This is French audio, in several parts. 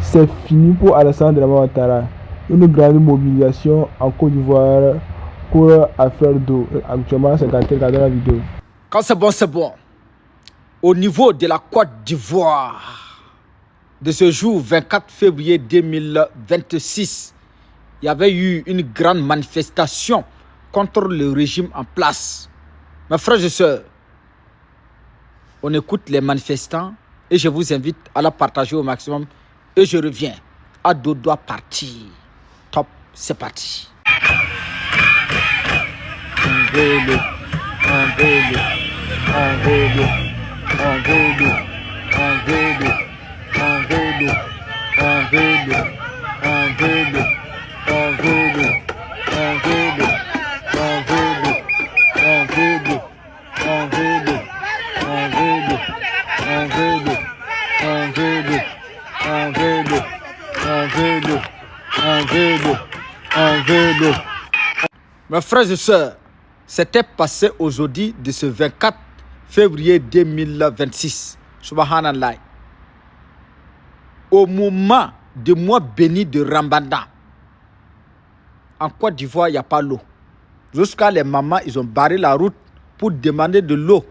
C'est fini pour Alassane Dramane Ouattara. Une grande mobilisation en Côte d'Ivoire pour affaire d'eau. Actuellement, c'est quand dans la vidéo. Quand c'est bon, c'est bon. Au niveau de la Côte d'Ivoire, de ce jour 24 février 2026, il y avait eu une grande manifestation contre le régime en place. Mes frères et sœurs, on écoute les manifestants et je vous invite à la partager au maximum. Et je reviens à deux doigts partir. Top, c'est parti. On veut l'eau, on veut l'eau, on veut l'eau, on veut l'eau, on veut l'eau, on veut l'eau, on veut l'eau, on veut l'eau, on veut l'eau, on veut l'eau, on veut l'eau, on veut l'eau, on veut l'eau, on veut l'eau, on veut l'eau, on veut l'eau, on veut l'eau, on veut l'eau, on veut l'eau, on veut l'eau. Mes frères et sœurs, c'était passé aujourd'hui de ce 24 février 2026. Subhanallah. Au moment du mois béni de Ramadan, en Côte d'Ivoire, il n'y a pas l'eau. Jusqu'à les mamans, ils ont barré la route pour demander de l'eau.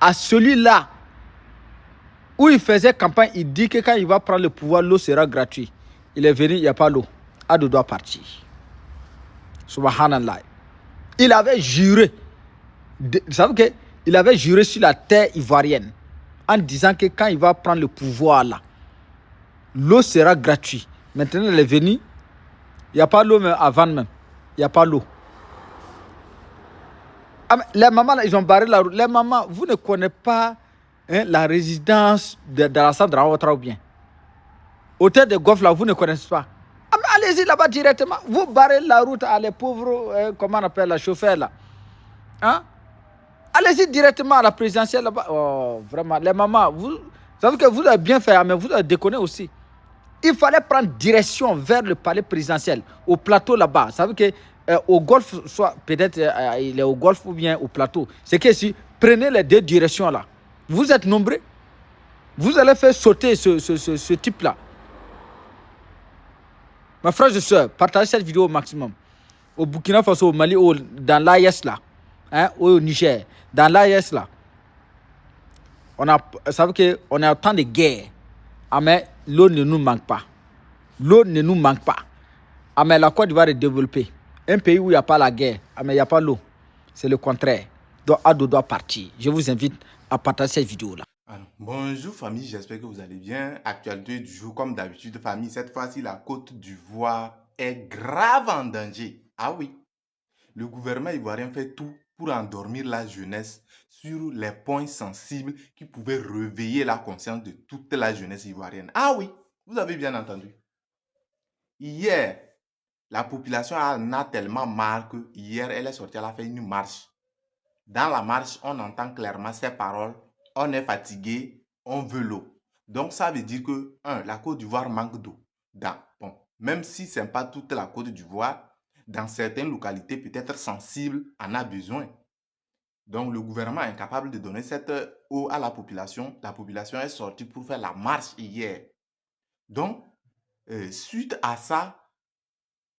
À celui-là, où il faisait campagne, il dit que quand il va prendre le pouvoir, l'eau sera gratuite. Il est venu, il n'y a pas l'eau. Ado doit partir. Subhanallah. Il avait juré. Vous savez qu'il avait juré sur la terre ivoirienne en disant que quand il va prendre le pouvoir là, l'eau sera gratuite. Maintenant, elle est venue. Il n'y a pas l'eau, mais avant même. Il n'y a pas l'eau. Les mamans, là, ils ont barré la route. Les mamans, vous ne connaissez pas la résidence d'Alassane Dramane Ouattara ou bien. Hôtel de golf, là, vous ne connaissez pas. Allez-y là-bas directement. Vous barrez la route à les pauvres, comment on appelle, la chauffeur là. Hein? Allez-y directement à la présidentielle là-bas. Oh, vraiment, les mamans, vous savez que vous avez bien fait, mais vous avez déconné aussi. Il fallait prendre direction vers le palais présidentiel, au plateau là-bas. Vous savez que au golf, soit peut-être il est au golf ou bien au plateau. C'est que si, prenez les deux directions là. Vous êtes nombreux. Vous allez faire sauter ce type-là. Mes frères et sœurs, partagez cette vidéo au maximum. Au Burkina Faso, au Mali, dans l'AES là, hein, au Niger, dans l'AES là, vous savez qu'on est en temps de guerre. Ah, mais l'eau ne nous manque pas. L'eau ne nous manque pas. Ah, mais la Côte d'Ivoire est développée. Un pays où il n'y a pas la guerre, ah, mais il n'y a pas l'eau. C'est le contraire. Donc, Ado doit partir. Je vous invite à partager cette vidéo-là. Alors, bonjour famille, j'espère que vous allez bien. Actualité du jour, comme d'habitude famille, cette fois-ci la Côte d'Ivoire est grave en danger. Ah oui, le gouvernement ivoirien fait tout pour endormir la jeunesse sur les points sensibles qui pouvaient réveiller la conscience de toute la jeunesse ivoirienne. Ah oui, vous avez bien entendu. Hier, la population en a tellement marre que hier, elle est sortie, elle a fait une marche. Dans la marche, on entend clairement ces paroles. On est fatigué, on veut l'eau. Donc, ça veut dire que, la Côte d'Ivoire manque d'eau. Bon, même si ce n'est pas toute la Côte d'Ivoire, dans certaines localités peut-être sensibles, en a besoin. Donc, le gouvernement est incapable de donner cette eau à la population. La population est sortie pour faire la marche hier. Donc, suite à ça,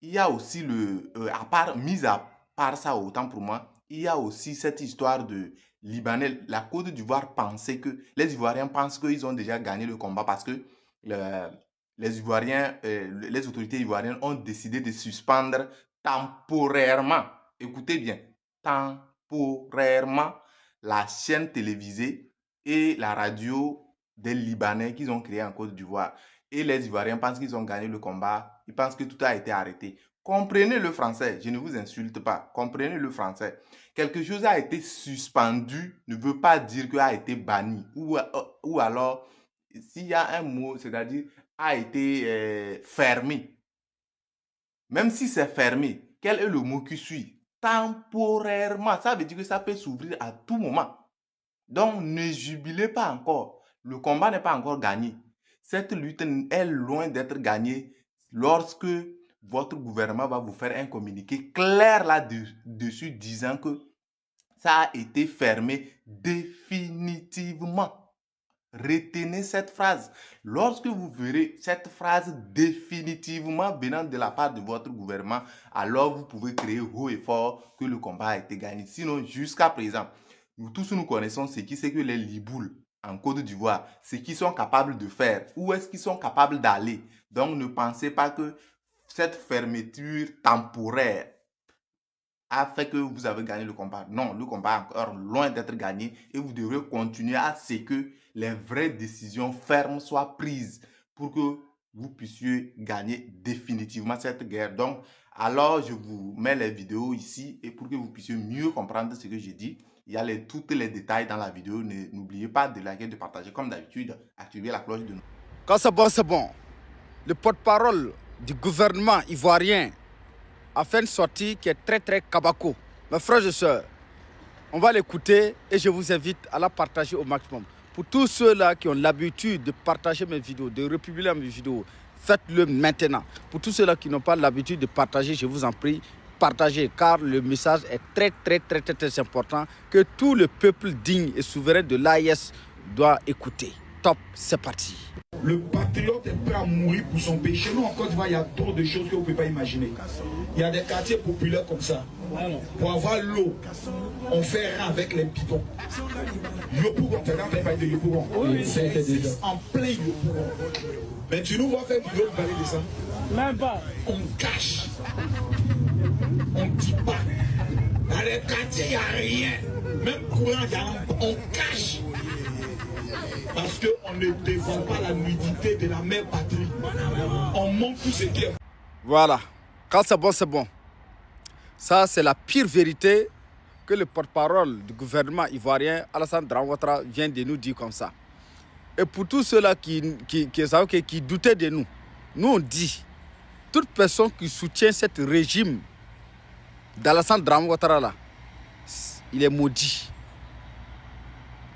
il y a aussi mis à part ça, autant pour moi, il y a aussi cette histoire de Libanais. La Côte d'Ivoire pensait que, les Ivoiriens pensent qu'ils ont déjà gagné le combat parce que les Ivoiriens, les autorités ivoiriennes ont décidé de suspendre temporairement, écoutez bien, temporairement la chaîne télévisée et la radio des Libanais qu'ils ont créé en Côte d'Ivoire. Et les Ivoiriens pensent qu'ils ont gagné le combat. Ils pensent que tout a été arrêté. Comprenez le français. Je ne vous insulte pas. Comprenez le français. Quelque chose a été suspendu ne veut pas dire qu'il a été banni. Ou alors, s'il y a un mot, c'est-à-dire a été fermé. Même si c'est fermé, quel est le mot qui suit? Temporairement. Ça veut dire que ça peut s'ouvrir à tout moment. Donc, ne jubilez pas encore. Le combat n'est pas encore gagné. Cette lutte est loin d'être gagnée lorsque votre gouvernement va vous faire un communiqué clair là-dessus disant que ça a été fermé définitivement. Retenez cette phrase. Lorsque vous verrez cette phrase définitivement venant de la part de votre gouvernement, alors vous pouvez crier haut et fort que le combat a été gagné. Sinon, jusqu'à présent, nous tous nous connaissons ce qui c'est que les Libouls en Côte d'Ivoire, ce qu'ils sont capables de faire, où est-ce qu'ils sont capables d'aller. Donc ne pensez pas que cette fermeture temporaire a fait que vous avez gagné le combat. Non, le combat est encore loin d'être gagné et vous devrez continuer à ce que les vraies décisions fermes soient prises pour que vous puissiez gagner définitivement cette guerre. Donc, alors je vous mets les vidéos ici et pour que vous puissiez mieux comprendre ce que j'ai dit. Il y a tous les détails dans la vidéo. N'oubliez pas de liker, de partager comme d'habitude, activer la cloche de... Quand c'est bon, c'est bon. Le porte-parole du gouvernement ivoirien a fait une sortie qui est très très kabako. Mes frères et sœurs, on va l'écouter et je vous invite à la partager au maximum. Pour tous ceux-là qui ont l'habitude de partager mes vidéos, de republier mes vidéos, faites-le maintenant. Pour tous ceux-là qui n'ont pas l'habitude de partager, je vous en prie, partagez, car le message est très très très très très important que tout le peuple digne et souverain de l'AIS doit écouter. Top, c'est parti. Le patriote est prêt à mourir pour son pays. Chez nous, en Côte d'Ivoire, il y a trop de choses que vous ne pouvez pas imaginer. Il y a des quartiers populaires comme ça. Pour avoir l'eau, on fait rien avec les bidons. Yopougon, c'est quand on parle de Yopougon. C'est en plein Yopougon. Mais tu nous vois faire bidon, vous parlez de ça. Même pas. On cache. On ne dit pas. Dans les quartiers, il n'y a rien. Même courant, on cache. Parce qu'on ne défend pas la nudité de la mère patrie. On montre tout ce qui est. Voilà. Quand c'est bon, c'est bon. Ça, c'est la pire vérité que le porte-parole du gouvernement ivoirien, Alassane Dramane Ouattara, vient de nous dire comme ça. Et pour tous ceux-là qui doutaient de nous, nous on dit, toute personne qui soutient ce régime d'Alassane Dramane Ouattara là, il est maudit.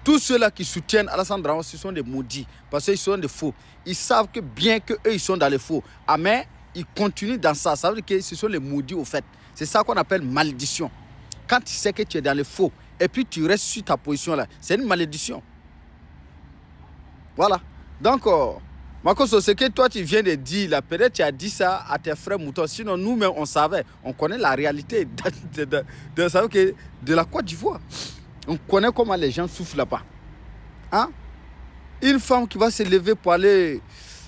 Tous ceux-là qui soutiennent Alassane Dramane, ce sont des maudits, parce qu'ils sont des faux. Ils savent que bien qu'eux, ils sont dans les faux. Ah, mais ils continuent dans ça. Ça veut dire que ce sont les maudits au fait. C'est ça qu'on appelle malédiction. Quand tu sais que tu es dans les faux, et puis tu restes sur ta position là, c'est une malédiction. Voilà. Donc, Makoso, ce que toi tu viens de dire là, peut-être tu as dit ça à tes frères moutons. Sinon, nous-mêmes, on savait. On connaît la réalité de la Côte d'Ivoire. On connaît comment les gens souffrent là-bas. Hein? Une femme qui va se lever pour aller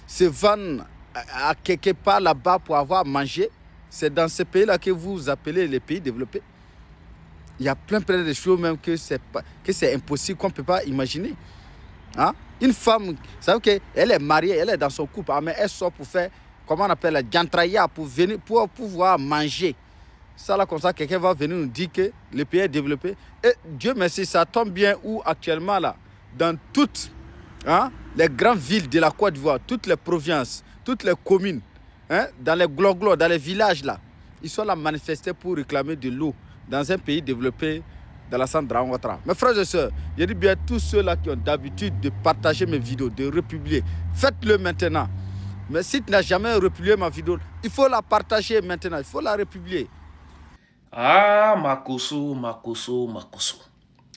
se vendre à quelque part là-bas pour avoir à manger, c'est dans ces pays-là que vous appelez les pays développés. Il y a plein de choses même que c'est impossible, qu'on ne peut pas imaginer. Hein? Une femme, ça veut dire qu'elle est mariée, elle est dans son couple, mais elle sort pour faire, comment on appelle, la jantraya, pour venir, pour pouvoir manger. Ça là, comme ça, quelqu'un va venir nous dire que le pays est développé. Et Dieu merci, ça tombe bien où actuellement là, dans toutes les grandes villes de la Côte d'Ivoire, toutes les provinces, toutes les communes, dans les gloglos, dans les villages là, ils sont là manifestés pour réclamer de l'eau dans un pays développé d'Alassane Dramane Ouattara. Mes frères et sœurs, je dis bien tous ceux-là qui ont d'habitude de partager mes vidéos, de republier, faites-le maintenant. Mais si tu n'as jamais republié ma vidéo, il faut la partager maintenant, il faut la republier. Ah, Makoso.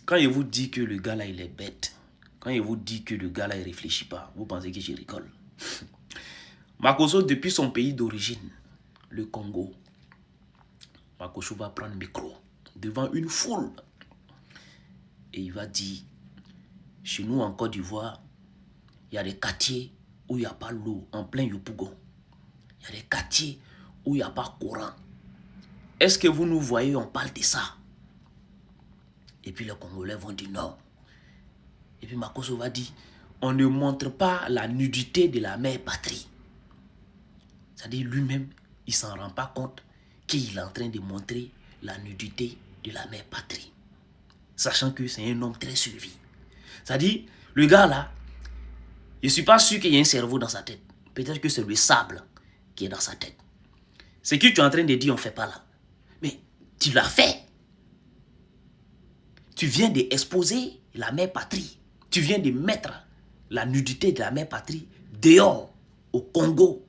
Quand je vous dis que le gars là, il est bête, quand je vous dis que le gars là, il réfléchit pas, vous pensez que je rigole. Makoso, depuis son pays d'origine, le Congo, Makoso va prendre le micro devant une foule et il va dire, chez nous en Côte d'Ivoire, il y a des quartiers où il n'y a pas l'eau, en plein Yopougon. Il y a des quartiers où il n'y a pas courant. Est-ce que vous nous voyez, on parle de ça? Et puis les Congolais vont dire non. Et puis Makoso va dire, on ne montre pas la nudité de la mère patrie. C'est-à-dire lui-même, il ne s'en rend pas compte qu'il est en train de montrer la nudité de la mère patrie. Sachant que c'est un homme très suivi. C'est-à-dire, le gars là, je ne suis pas sûr qu'il y ait un cerveau dans sa tête. Peut-être que c'est le sable qui est dans sa tête. Ce que tu es en train de dire, on ne fait pas là. Mais tu l'as fait. Tu viens d'exposer la mère patrie. Tu viens de mettre la nudité de la mère patrie dehors, au Congo,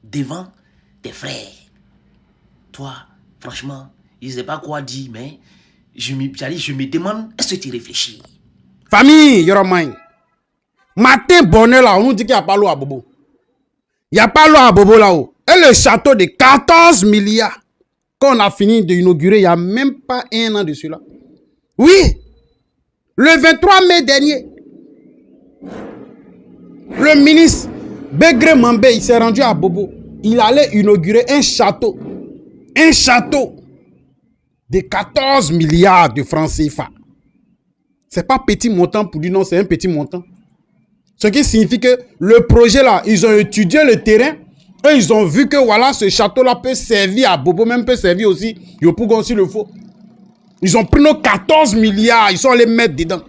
devant tes frères. Toi, franchement, je ne sais pas quoi dire, mais je me demande, est-ce que tu réfléchis? Famille, Yoromai. Matin bonheur là, on nous dit qu'il n'y a pas l'eau à Bobo. Il n'y a pas l'eau à Bobo là-haut. Et le château de 14 milliards qu'on a fini d'inaugurer il n'y a même pas un an de cela. Oui, le 23 mai dernier, le ministre Begré Mambé, il s'est rendu à Bobo. Il allait inaugurer un château de 14 milliards de francs CFA. Ce n'est pas petit montant pour lui, non, c'est un petit montant. Ce qui signifie que le projet là, ils ont étudié le terrain et ils ont vu que voilà, ce château-là peut servir à Bobo, même peut servir aussi Yopougon s'il le faut. Ils ont pris nos 14 milliards, ils sont allés mettre dedans.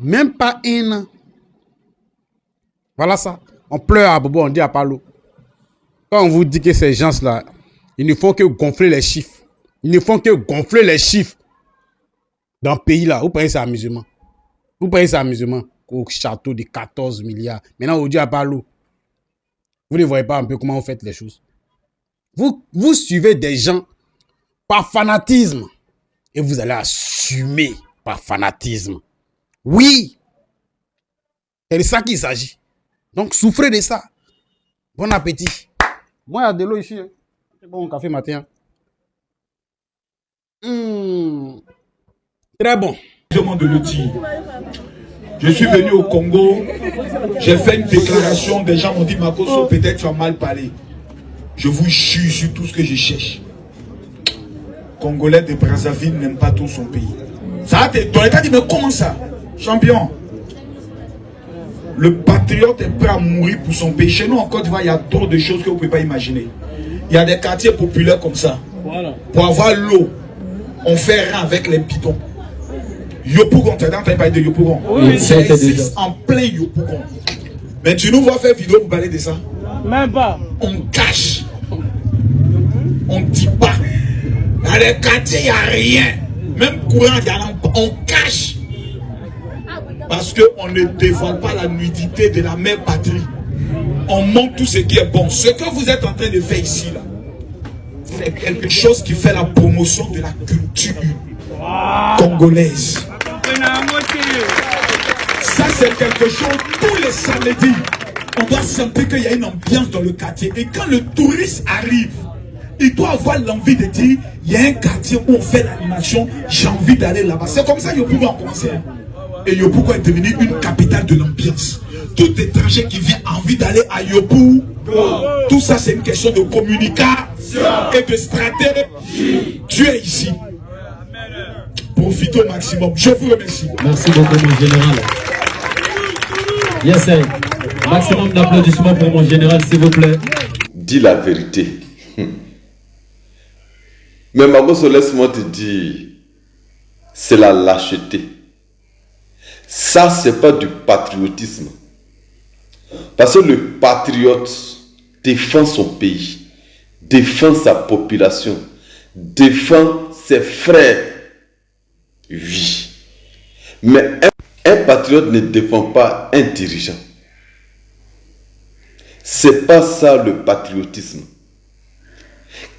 Même pas un an. Voilà ça. On pleure à Bobo, on dit à Palo. Quand on vous dit que ces gens-là, ils ne font que gonfler les chiffres. Ils ne font que gonfler les chiffres dans le pays là. Vous prenez ça amusement. Vous prenez ça amusement. Au château de 14 milliards. Maintenant, on dit à Palo. Vous ne voyez pas un peu comment vous faites les choses. Vous suivez des gens par fanatisme. Et vous allez assumer par fanatisme. Oui. C'est de ça qu'il s'agit. Donc, souffrez de ça. Bon appétit. Moi, il y a de l'eau ici. C'est bon, café matin. Très bon. Je demande de le dire. Je suis venu au Congo. J'ai fait une déclaration. Des gens m'ont dit, Makosso, peut-être tu as mal parlé. Je vous jure sur tout ce que je cherche. Congolais de Brazzaville n'aime pas tout son pays. Ça a été. Ton état dit, mais comment ça? Champion. Le patriote est prêt à mourir pour son pays. Chez nous, en Côte d'Ivoire, il y a trop de choses que vous ne pouvez pas imaginer. Il y a des quartiers populaires comme ça. Voilà. Pour avoir l'eau, on fait rien avec les bidons. Yopougon, tu as entendu parler de Yopougon? Oui, c'est en plein Yopougon. Mais tu nous vois faire vidéo pour parler de ça? Même pas. On cache. On ne dit pas. Dans les quartiers, il n'y a rien. Même courant, il y a on cache. Parce qu'on ne dévoile pas la nudité de la mère patrie. On montre tout ce qui est bon. Ce que vous êtes en train de faire ici, là, c'est quelque chose qui fait la promotion de la culture congolaise. Ça, c'est quelque chose, tous les samedis, on doit sentir qu'il y a une ambiance dans le quartier. Et quand le touriste arrive, il doit avoir l'envie de dire, il y a un quartier où on fait l'animation, j'ai envie d'aller là-bas. C'est comme ça que Yopougon a commencé. Et Yopougon est devenu une capitale de l'ambiance. Tout étranger qui vient a envie d'aller à Yopougon. Tout ça, c'est une question de communication et de stratégie. Tu es ici. Profitez au maximum. Je vous remercie. Merci beaucoup, mon général. Yes, sir. Maximum d'applaudissements pour mon général, s'il vous plaît. Dis la vérité. Mais Makosso, laisse-moi te dire, c'est la lâcheté. Ça, c'est pas du patriotisme. Parce que le patriote défend son pays, défend sa population, défend ses frères. Oui. Mais un patriote ne défend pas un dirigeant. C'est pas ça le patriotisme.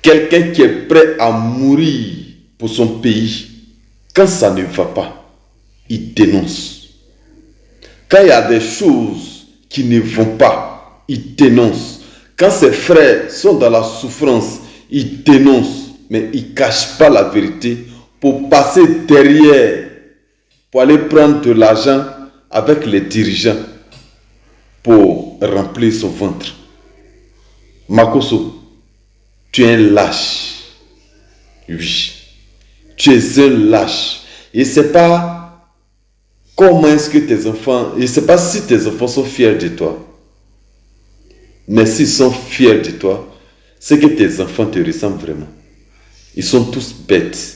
Quelqu'un qui est prêt à mourir pour son pays, quand ça ne va pas, il dénonce. Quand il y a des choses qui ne vont pas, il dénonce. Quand ses frères sont dans la souffrance, il dénonce. Mais il ne cache pas la vérité pour passer derrière, pour aller prendre de l'argent avec les dirigeants pour remplir son ventre. Makosso, tu es un lâche. Oui. Tu es un lâche. Et c'est pas comment est-ce que tes enfants, je ne sais pas si tes enfants sont fiers de toi. Mais s'ils sont fiers de toi, c'est que tes enfants te ressemblent vraiment. Ils sont tous bêtes.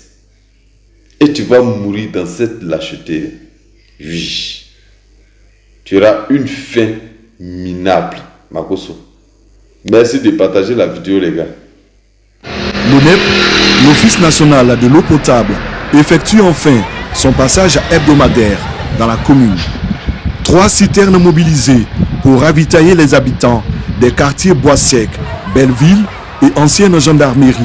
Et tu vas mourir dans cette lâcheté. Oui. Tu auras une fin minable, Makosso. Merci de partager la vidéo, les gars. L'ONEP, l'Office national de l'eau potable, effectue enfin son passage hebdomadaire dans la commune. 3 citernes mobilisées pour ravitailler les habitants des quartiers Bois-Sec, Belleville et ancienne gendarmerie.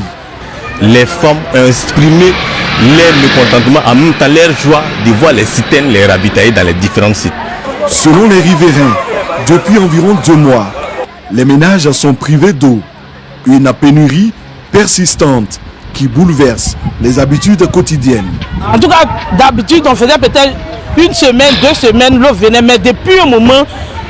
Les femmes ont exprimé leur mécontentement, en même temps leur joie de voir les citernes les ravitailler dans les différents sites. Selon les riverains, depuis environ 2 mois, les ménages sont privés d'eau. Une pénurie persistante qui bouleverse les habitudes quotidiennes. En tout cas, d'habitude, on faisait peut-être 1 semaine, 2 semaines, l'eau venait, mais depuis un moment,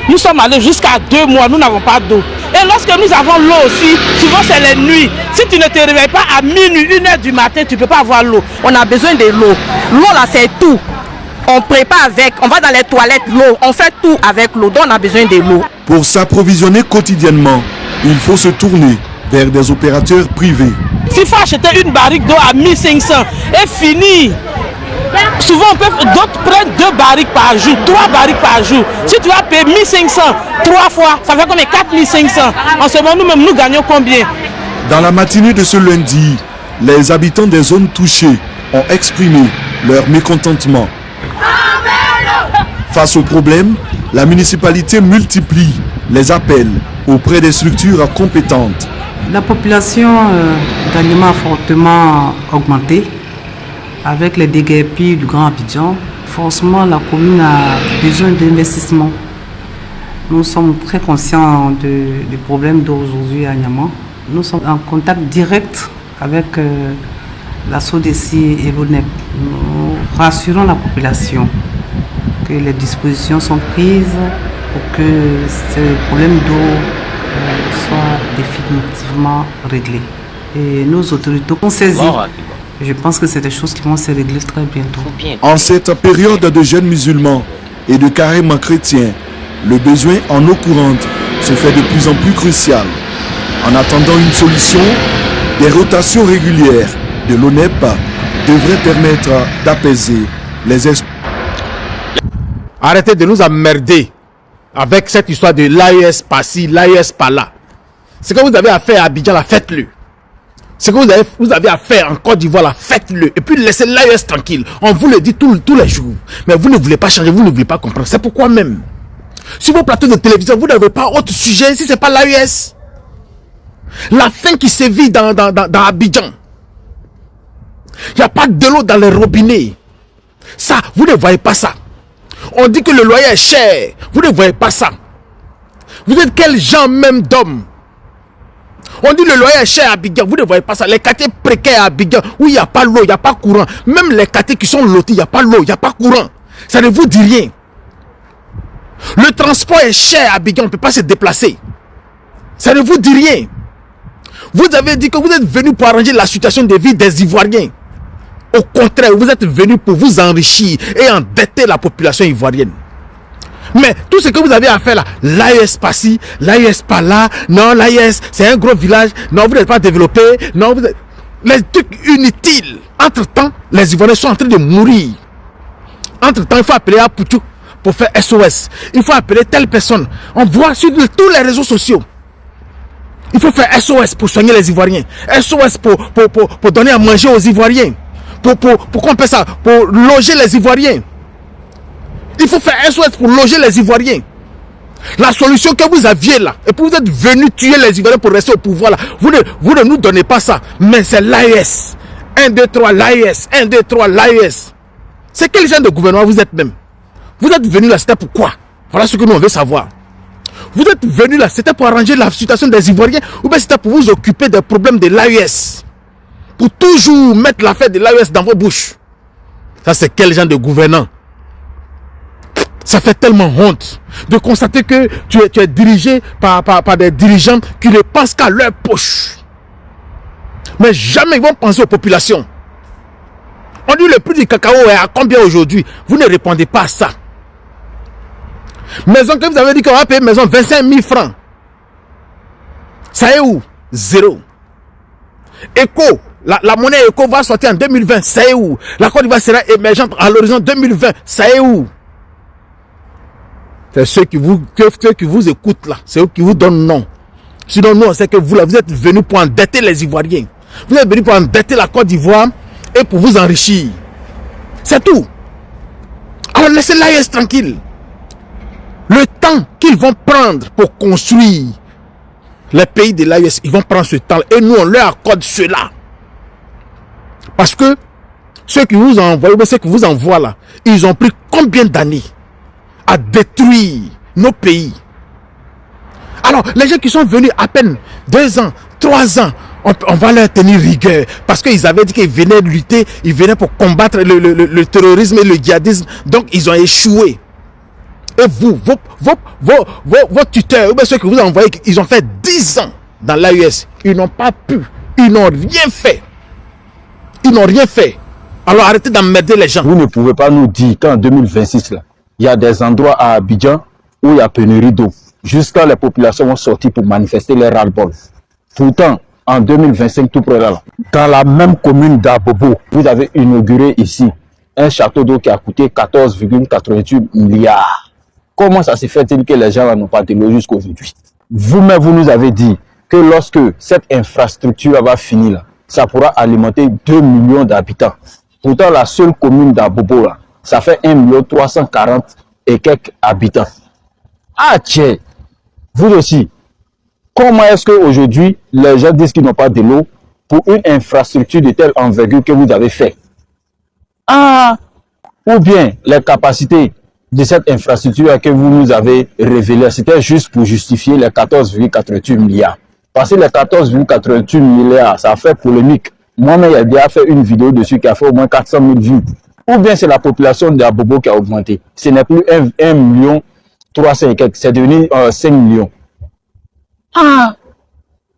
nous sommes allés jusqu'à 2 mois, nous n'avons pas d'eau. Et lorsque nous avons l'eau aussi, souvent c'est les nuits. Si tu ne te réveilles pas à minuit, 1h du matin, tu ne peux pas avoir l'eau. On a besoin de l'eau. L'eau là, c'est tout. On prépare avec, on va dans les toilettes, l'eau, on fait tout avec l'eau, donc on a besoin de l'eau. Pour s'approvisionner quotidiennement, il faut se tourner vers des opérateurs privés. S'il faut acheter une barrique d'eau à 1500 et fini, souvent d'autres prennent 2 barriques par jour, 3 barriques par jour. Si tu vas payer 1500 3 fois, ça fait combien? 4500. En ce moment, nous-mêmes, nous gagnons combien? Dans la matinée de ce lundi, les habitants des zones touchées ont exprimé leur mécontentement. Face au problème, la municipalité multiplie les appels auprès des structures compétentes. La population d'Anyama a fortement augmenté avec les déguerpis du Grand Abidjan. Forcément, la commune a besoin d'investissement. Nous sommes très conscients des problèmes d'aujourd'hui à Anyama. Nous sommes en contact direct avec la SODECI et l'ONEP. Nous rassurons la population que les dispositions sont prises pour que ce problème d'eau soit définitivement réglé. Et nos autorités ont saisi. Je pense que c'est des choses qui vont se régler très bientôt. En cette période de jeunes musulmans et de carême chrétien, le besoin en eau courante se fait de plus en plus crucial. En attendant une solution, des rotations régulières de l'ONEP devraient permettre d'apaiser les esprits. Arrêtez de nous emmerder avec cette histoire de l'AES par-ci, l'AES par-là. Ce que vous avez à faire à Abidjan, faites-le. Ce que vous avez à faire en Côte d'Ivoire, faites-le. Et puis laissez l'AES tranquille. On vous le dit tous les jours. Mais vous ne voulez pas changer, vous ne voulez pas comprendre. C'est pourquoi même, sur vos plateaux de télévision, vous n'avez pas autre sujet si ce n'est pas l'AES. La faim qui sévit dans Abidjan. Il n'y a pas de l'eau dans les robinets. Ça, vous ne voyez pas ça. On dit que le loyer est cher. Vous ne voyez pas ça. Vous êtes quel genre même d'homme? On dit le loyer est cher à Abidjan. Vous ne voyez pas ça. Les quartiers précaires à Abidjan, où il n'y a pas l'eau, il n'y a pas courant. Même les quartiers qui sont lotis, il n'y a pas l'eau, il n'y a pas courant. Ça ne vous dit rien. Le transport est cher à Abidjan. On ne peut pas se déplacer. Ça ne vous dit rien. Vous avez dit que vous êtes venu pour arranger la situation de vie des Ivoiriens. Au contraire, vous êtes venu pour vous enrichir et endetter la population ivoirienne. Mais tout ce que vous avez à faire là, l'AES par-ci, l'AES par-là, non, l'AES, c'est un gros village, non, vous n'êtes pas développé, non, vous êtes... Les trucs inutiles. Entre-temps, les Ivoiriens sont en train de mourir. Entre-temps, il faut appeler à Poutou pour faire SOS. Il faut appeler telle personne. On voit sur tous les réseaux sociaux. Il faut faire SOS pour soigner les Ivoiriens. SOS pour donner à manger aux Ivoiriens. Pour qu'on peut ça, pour loger les Ivoiriens. Il faut faire SOS pour loger les Ivoiriens. La solution que vous aviez là, et puis vous êtes venu tuer les Ivoiriens pour rester au pouvoir là, vous ne nous donnez pas ça, mais c'est l'AES. 1, 2, 3, l'AES. 1, 2, 3, l'AES. C'est quel genre de gouvernement vous êtes même? Vous êtes venu là, c'était pourquoi? Voilà ce que nous on veut savoir. Vous êtes venu là, c'était pour arranger la situation des Ivoiriens, ou bien c'était pour vous occuper des problèmes de l'AES? Pour toujours mettre l'affaire de l'AES dans vos bouches. Ça, c'est quel genre de gouvernant? Ça fait tellement honte de constater que tu es dirigé par des dirigeants qui ne pensent qu'à leur poche. Mais jamais ils vont penser aux populations. On dit le prix du cacao est à combien aujourd'hui? Vous ne répondez pas à ça. Maison que vous avez dit qu'on va payer maison 25 000 francs. Ça est où? Zéro. Éco. La monnaie éco va sortir en 2020, ça est où? La Côte d'Ivoire sera émergente à l'horizon 2020, ça est où? C'est ceux qui vous écoutent là, c'est eux qui vous donnent non. Sinon nous on sait que vous là, vous êtes venus pour endetter les Ivoiriens. Vous êtes venus pour endetter la Côte d'Ivoire et pour vous enrichir. C'est tout. Alors laissez l'AES tranquille. Le temps qu'ils vont prendre pour construire les pays de l'AES, ils vont prendre ce temps et nous on leur accorde cela. Parce que ceux qui vous envoient, ceux qui vous envoient là, ils ont pris combien d'années à détruire nos pays. Alors, les gens qui sont venus à peine 2 ans, 3 ans, on va leur tenir rigueur parce qu'ils avaient dit qu'ils venaient lutter, ils venaient pour combattre le terrorisme et le djihadisme. Donc, ils ont échoué. Et vous, vos tuteurs, ou bien ceux que vous envoyez, ils ont fait 10 ans dans l'AES. Ils n'ont pas pu. Ils n'ont rien fait. Ils n'ont rien fait. Alors arrêtez d'emmerder les gens. Vous ne pouvez pas nous dire qu'en 2026, là, il y a des endroits à Abidjan où il y a pénurie d'eau. Jusqu'à les populations vont sortir pour manifester leur ras-le-bol. Pourtant, en 2025, tout près là, dans la même commune d'Abobo, vous avez inauguré ici un château d'eau qui a coûté 14,88 milliards. Comment ça se fait-il que les gens n'ont pas de l'eau jusqu'aujourd'hui? Vous-même, vous nous avez dit que lorsque cette infrastructure va finir, là, ça pourra alimenter 2 millions d'habitants. Pourtant, la seule commune d'Abobo, là, ça fait 1 340 000 et quelques habitants. Ah tiens, vous aussi, comment est-ce qu'aujourd'hui, les gens disent qu'ils n'ont pas de l'eau pour une infrastructure de telle envergure que vous avez fait? Ah, ou bien les capacités de cette infrastructure que vous nous avez révélées, c'était juste pour justifier les 14,88 milliards. Parce que les 14,88 milliards, ça a fait polémique. Moi-même, j'ai déjà fait une vidéo dessus qui a fait au moins 400 000 vues. Ou bien c'est la population d'Abobo qui a augmenté. Ce n'est plus 1 300 000 et quelques, c'est devenu 5 millions. Ah!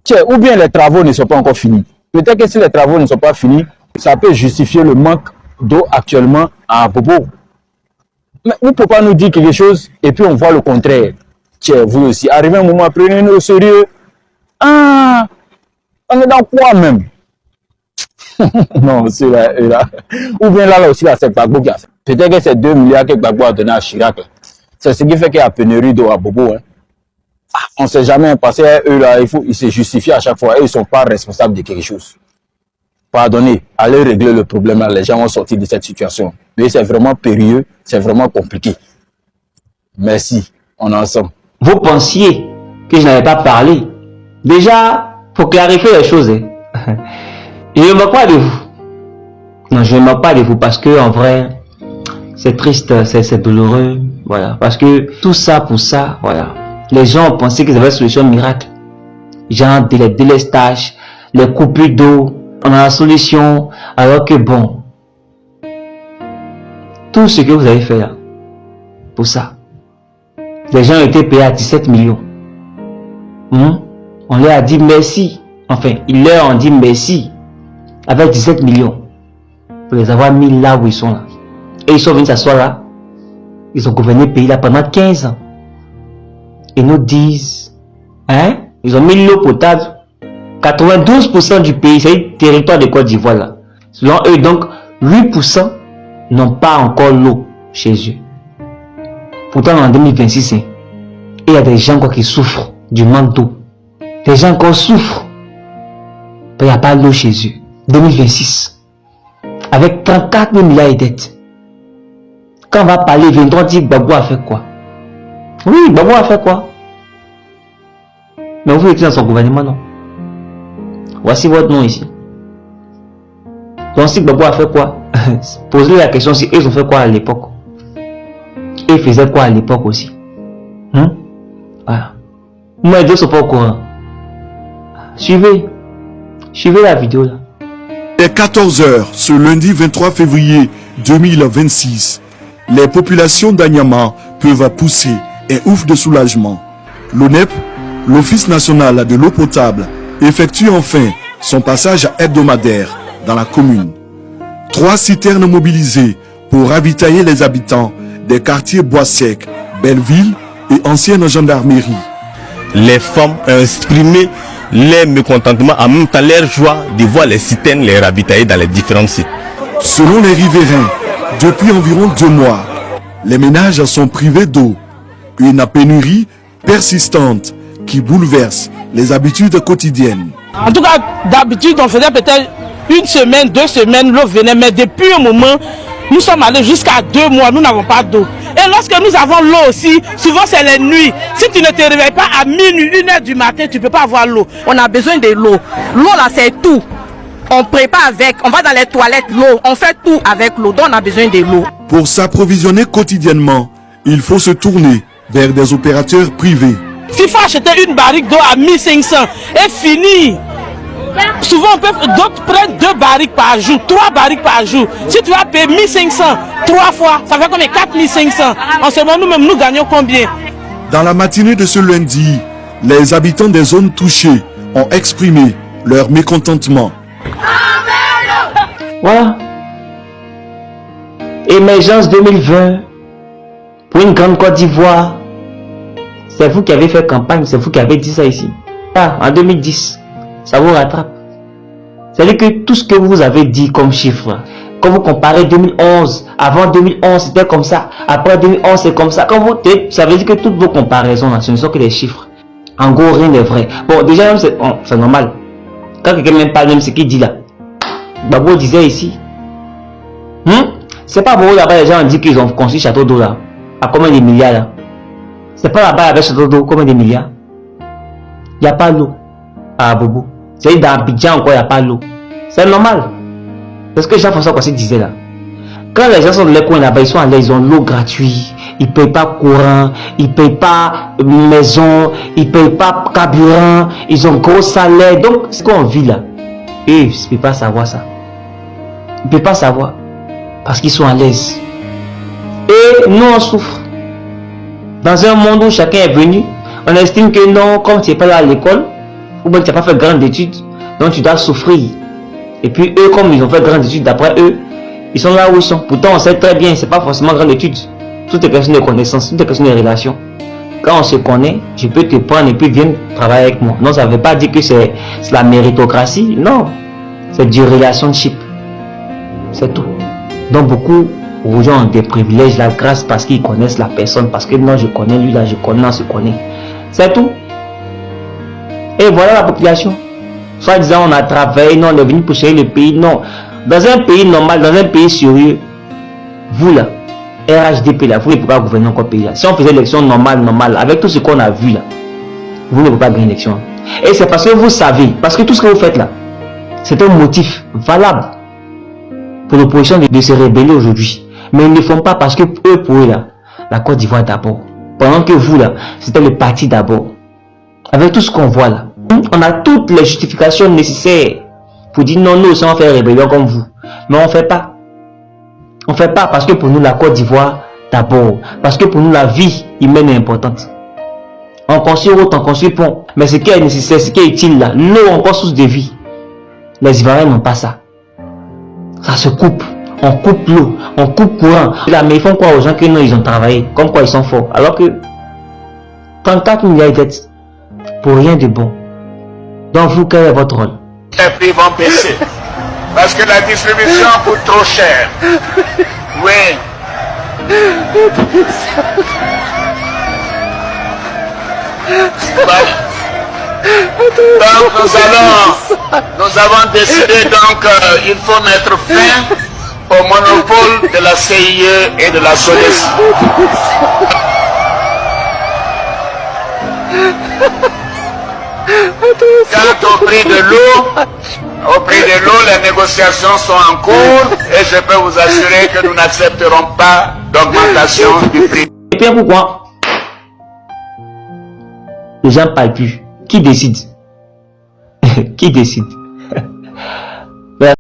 Tiens, ou bien les travaux ne sont pas encore finis. Peut-être que si les travaux ne sont pas finis, ça peut justifier le manque d'eau actuellement à Abobo. Mais vous ne pouvez pas nous dire quelque chose et puis on voit le contraire. Tiens, vous aussi, arrivez un moment, prenez-nous au sérieux. Ah! On est dans quoi même? Non, c'est là. Ou bien là aussi, là, c'est Gbagbo qui a fait. Peut-être que c'est 2 milliards que Gbagbo a donné à Chirac. C'est ce qui fait qu'il y a pénurie d'eau à Bobo. Hein. Ah, on ne sait jamais, parce qu'eux là, ils se justifient à chaque fois. Ils ne sont pas responsables de quelque chose. Pardonnez, allez régler le problème là. Les gens vont sortir de cette situation. Mais c'est vraiment périlleux, c'est vraiment compliqué. Merci, on est ensemble. Vous pensiez que je n'avais pas parlé. Déjà, pour clarifier les choses, hein. Je ne me moque pas de vous. Non, je ne me moque pas de vous parce que en vrai, c'est triste, c'est douloureux. Voilà. Parce que tout ça pour ça, voilà. Les gens ont pensé qu'ils avaient une solution miracle. Genre les délestages, les coupures d'eau, on a la solution. Alors que bon, tout ce que vous avez fait là, pour ça, les gens ont été payés à 17 millions. On leur a dit merci. Enfin, ils leur ont dit merci. Avec 17 millions. Pour les avoir mis là où ils sont là. Et ils sont venus s'asseoir là. Ils ont gouverné le pays là pendant 15 ans. Et nous disent, hein, ils ont mis l'eau potable. 92% du pays, c'est le territoire de Côte d'Ivoire là. Selon eux, donc, 8% n'ont pas encore l'eau chez eux. Pourtant, en 2026, hein, il y a des gens qui souffrent du manque d'eau. Des gens qui souffrent. Il n'y a pas d'eau chez eux. 2026. Avec 34 000 milliards de dettes. Quand on va parler, ils viendront dire Gbagbo a fait quoi? Oui, Gbagbo a fait quoi? Mais vous êtes dans son gouvernement, non? Voici votre nom ici. Donc si Gbagbo a fait quoi? Posez-lui la question si ils ont fait quoi à l'époque. Ils faisaient quoi à l'époque aussi? Voilà. Moi, ils ne sont pas au courant. Suivez la vidéo là. Il est 14h ce lundi 23 février 2026. Les populations d'Anyama peuvent pousser un ouf de soulagement. L'ONEP, l'Office national de l'eau potable, effectue enfin son passage hebdomadaire dans la commune. 3 citernes mobilisées pour ravitailler les habitants des quartiers Bois-Sec, Belleville et ancienne gendarmerie. Les femmes ont exprimé leur mécontentement, en même temps leur joie de voir les citernes les ravitailler dans les différents sites. Selon les riverains, depuis environ 2 mois, les ménages sont privés d'eau. Une pénurie persistante qui bouleverse les habitudes quotidiennes. En tout cas, d'habitude, on faisait peut-être 1 semaine, 2 semaines, l'eau venait, mais depuis un moment, nous sommes allés jusqu'à 2 mois, nous n'avons pas d'eau. Et lorsque nous avons l'eau aussi, souvent c'est les nuits. Si tu ne te réveilles pas à minuit, 1h du matin, tu ne peux pas avoir l'eau. On a besoin de l'eau. L'eau là, c'est tout. On prépare avec, on va dans les toilettes, l'eau. On fait tout avec l'eau, donc on a besoin de l'eau. Pour s'approvisionner quotidiennement, il faut se tourner vers des opérateurs privés. S'il faut acheter une barrique d'eau à 1500 et fini. Souvent, d'autres prennent 2 barriques par jour, 3 barriques par jour. Si tu vas payer 1500, 3 fois, ça fait combien? 4500. En ce moment, nous-mêmes, nous gagnons combien? Dans la matinée de ce lundi, les habitants des zones touchées ont exprimé leur mécontentement. Voilà. Émergence 2020 pour une grande Côte d'Ivoire. C'est vous qui avez fait campagne, c'est vous qui avez dit ça ici. Ah, en 2010, ça vous rattrape. C'est-à-dire que tout ce que vous avez dit comme chiffre, quand vous comparez 2011, avant 2011 c'était comme ça, après 2011 c'est comme ça, quand vous, ça veut dire que toutes vos comparaisons là, ce ne sont que des chiffres. En gros, rien n'est vrai. Bon, déjà, c'est normal. Quand quelqu'un même parle, même ce qu'il dit là. Babo disait ici. C'est pas beau là-bas, les gens ont dit qu'ils ont construit château d'eau là. À combien de milliards là? C'est pas là-bas avec château d'eau, combien de milliards? Il n'y a pas l'eau. Ah, Bobo. C'est dans Abidjan encore, il n'y a pas l'eau. C'est normal. Parce que Jean-François Kouassi disait là. Quand les gens sont dans les coins là-bas, ils sont allés, ils ont l'eau gratuite. Ils ne payent pas courant, ils ne payent pas maison, ils ne payent pas carburant, ils ont gros salaire. Donc, ce qu'on vit là, eux, ils ne peuvent pas savoir ça. Ils ne peuvent pas savoir. Parce qu'ils sont à l'aise. Et nous, on souffre. Dans un monde où chacun est venu, on estime que non, comme tu n'es pas là à l'école, ou bien tu n'as pas fait grande étude, donc tu dois souffrir. Et puis eux, comme ils ont fait grande étude, d'après eux, ils sont là où ils sont. Pourtant, on sait très bien, ce n'est pas forcément grande étude. Tout est question de connaissances, tout est question de relations. Quand on se connaît, je peux te prendre et puis viens travailler avec moi. Non, ça ne veut pas dire que c'est la méritocratie. Non, c'est du relationship. C'est tout. Donc beaucoup de gens ont des privilèges là grâce parce qu'ils connaissent la personne. Parce que non, je connais lui là, je connais, on se connaît. C'est tout. Et voilà la population. Soit disant on a travaillé, non, on est venu pour chercher le pays. Non. Dans un pays normal, dans un pays sérieux, vous là, RHDP là, vous ne pouvez pas gouverner encore pays là. Si on faisait l'élection normale, avec tout ce qu'on a vu là, vous ne pouvez pas gagner l'élection. Et c'est parce que vous savez, parce que tout ce que vous faites là, c'est un motif valable pour l'opposition de se rebeller aujourd'hui. Mais ils ne le font pas parce que eux, pour eux là, la Côte d'Ivoire d'abord. Pendant que vous là, c'était le parti d'abord. Avec tout ce qu'on voit là, on a toutes les justifications nécessaires pour dire non, nous aussi on fait rébellion comme vous. Mais on ne fait pas. On ne fait pas parce que pour nous la Côte d'Ivoire d'abord. Parce que pour nous la vie humaine est importante. On construit route, on construit pont. Mais ce qui est nécessaire, ce qui est utile là, l'eau encore source de vie. Les Ivoiriens n'ont pas ça. Ça se coupe. On coupe l'eau, on coupe courant. Là, mais ils font quoi aux gens que non, ils ont travaillé, comme quoi ils sont forts. Alors que 34 milliards de dettes pour rien de bon. Donc vous, quel est votre rôle? Les prix vont baisser parce que la distribution coûte trop cher. Oui. Donc nous avons décidé donc il faut mettre fin au monopole de la CIE et de la SODES. Quant au prix de l'eau, les négociations sont en cours et je peux vous assurer que nous n'accepterons pas d'augmentation du prix. Et puis pourquoi les gens ne parlent plus? Qui décide? Qui décide?